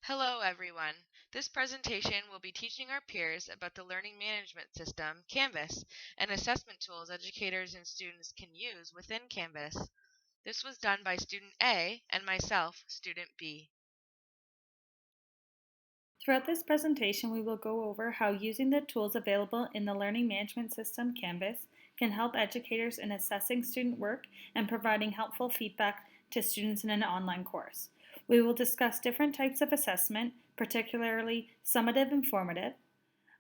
Hello, everyone. This presentation will be teaching our peers about the learning management system, Canvas, and assessment tools educators and students can use within Canvas. This was done by student A and myself, student B. Throughout this presentation, we will go over how using the tools available in the learning management system Canvas can help educators in assessing student work and providing helpful feedback to students in an online course. We will discuss different types of assessment, particularly summative and formative,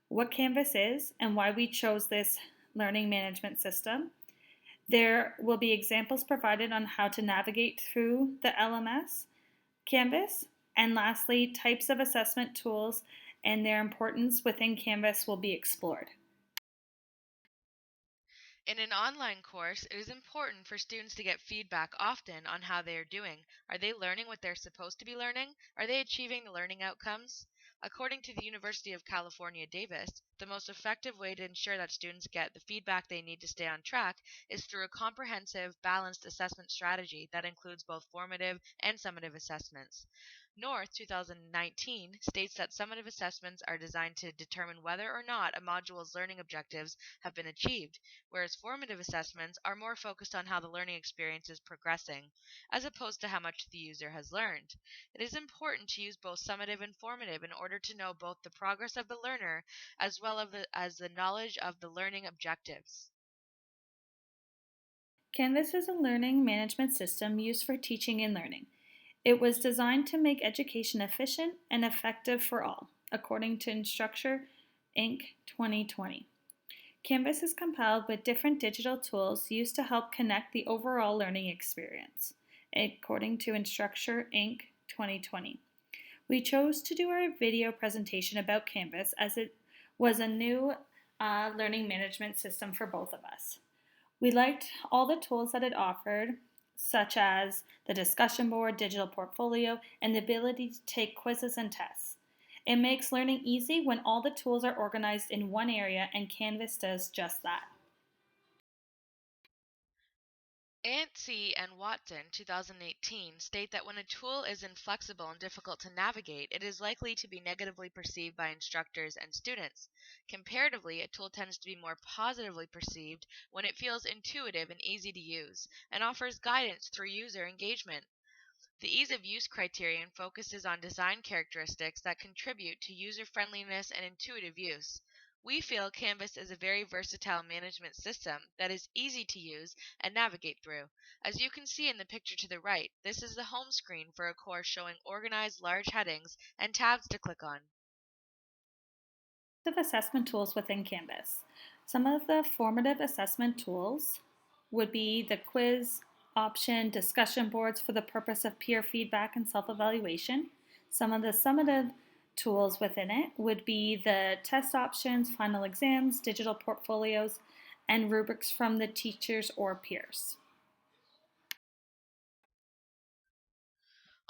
what Canvas is, and why we chose this learning management system. There will be examples provided on how to navigate through the LMS Canvas. And lastly, types of assessment tools and their importance within Canvas will be explored. In an online course, it is important for students to get feedback often on how they are doing. Are they learning what they're supposed to be learning? Are they achieving the learning outcomes? According to the University of California, Davis, the most effective way to ensure that students get the feedback they need to stay on track is through a comprehensive, balanced assessment strategy that includes both formative and summative assessments. North 2019 states that summative assessments are designed to determine whether or not a module's learning objectives have been achieved, whereas formative assessments are more focused on how the learning experience is progressing, as opposed to how much the user has learned. It is important to use both summative and formative in order to know both the progress of the learner as well as the knowledge of the learning objectives. Canvas is a learning management system used for teaching and learning. It was designed to make education efficient and effective for all, according to Instructure Inc. 2020. Canvas is compiled with different digital tools used to help connect the overall learning experience, according to Instructure Inc. 2020. We chose to do our video presentation about Canvas as it was a new learning management system for both of us. We liked all the tools that it offered, such as the discussion board, digital portfolio, and the ability to take quizzes and tests. It makes learning easy when all the tools are organized in one area, and Canvas does just that. Antsy and Watson, 2018, state that when a tool is inflexible and difficult to navigate, it is likely to be negatively perceived by instructors and students. Comparatively, a tool tends to be more positively perceived when it feels intuitive and easy to use, and offers guidance through user engagement. The ease of use criterion focuses on design characteristics that contribute to user friendliness and intuitive use. We feel Canvas is a very versatile management system that is easy to use and navigate through. As you can see in the picture to the right, this is the home screen for a course showing organized large headings and tabs to click on. Of assessment tools within Canvas. Some of the formative assessment tools would be the quiz option, discussion boards for the purpose of peer feedback and self-evaluation. Some of the summative tools within it would be the test options, final exams, digital portfolios, and rubrics from the teachers or peers.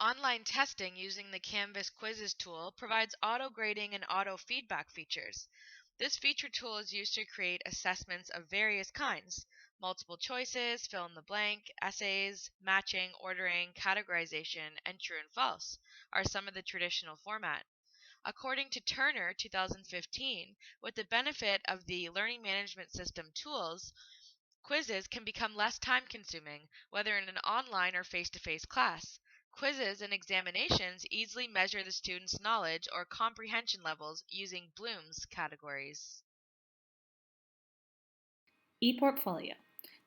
Online testing using the Canvas Quizzes tool provides auto-grading and auto-feedback features. This feature tool is used to create assessments of various kinds. Multiple choices, fill in the blank, essays, matching, ordering, categorization, and true and false are some of the traditional format. According to Turner 2015, with the benefit of the learning management system tools, quizzes can become less time consuming, whether in an online or face to face class. Quizzes and examinations easily measure the student's knowledge or comprehension levels using Bloom's categories. EPortfolio.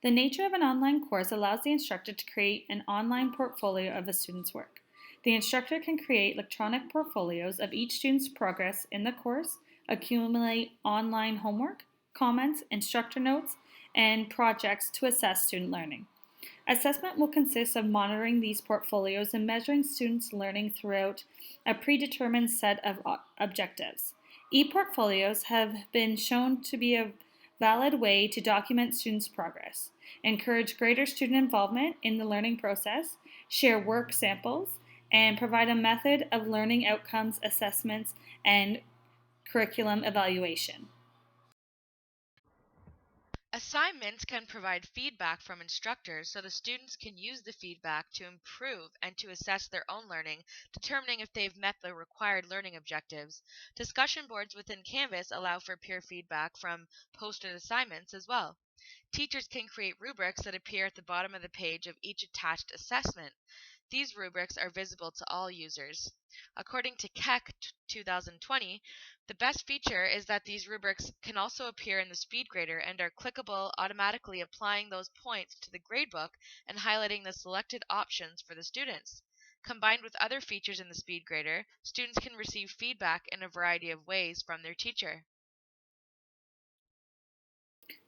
The nature of an online course allows the instructor to create an online portfolio of the student's work. The instructor can create electronic portfolios of each student's progress in the course, accumulate online homework, comments, instructor notes, and projects to assess student learning. Assessment will consist of monitoring these portfolios and measuring students' learning throughout a predetermined set of objectives. E-portfolios have been shown to be a valid way to document students' progress, encourage greater student involvement in the learning process, share work samples, and provide a method of learning outcomes assessments and curriculum evaluation. Assignments can provide feedback from instructors so the students can use the feedback to improve and to assess their own learning, determining if they've met the required learning objectives. Discussion boards within Canvas allow for peer feedback from posted assignments as well. Teachers can create rubrics that appear at the bottom of the page of each attached assessment. These rubrics are visible to all users. According to Keck 2020, the best feature is that these rubrics can also appear in the SpeedGrader and are clickable, automatically applying those points to the gradebook and highlighting the selected options for the students. Combined with other features in the SpeedGrader, students can receive feedback in a variety of ways from their teacher.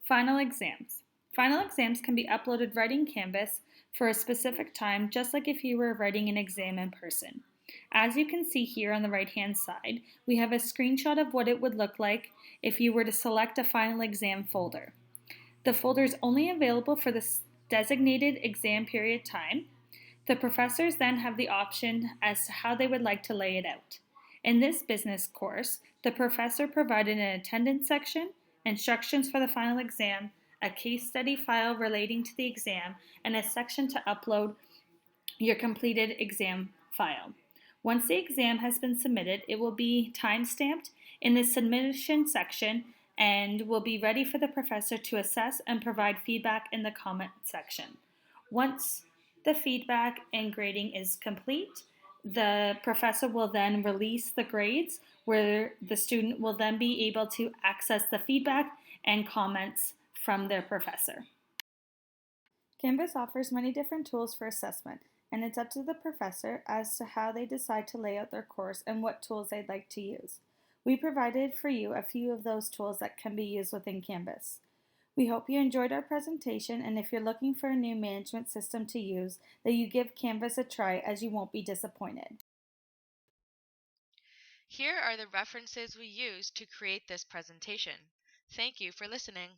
Final exams. Final exams can be uploaded right in Canvas for a specific time, just like if you were writing an exam in person. As you can see here on the right hand side, we have a screenshot of what it would look like if you were to select a final exam folder. The folder is only available for the designated exam period time. The professors then have the option as to how they would like to lay it out. In this business course, the professor provided an attendance section, instructions for the final exam, a case study file relating to the exam, and a section to upload your completed exam file. Once the exam has been submitted, it will be time-stamped in the submission section and will be ready for the professor to assess and provide feedback in the comment section. Once the feedback and grading is complete, the professor will then release the grades where the student will then be able to access the feedback and comments from their professor. Canvas offers many different tools for assessment, and it's up to the professor as to how they decide to lay out their course and what tools they'd like to use. We provided for you a few of those tools that can be used within Canvas. We hope you enjoyed our presentation, and if you're looking for a new management system to use, that you give Canvas a try, as you won't be disappointed. Here are the references we used to create this presentation. Thank you for listening.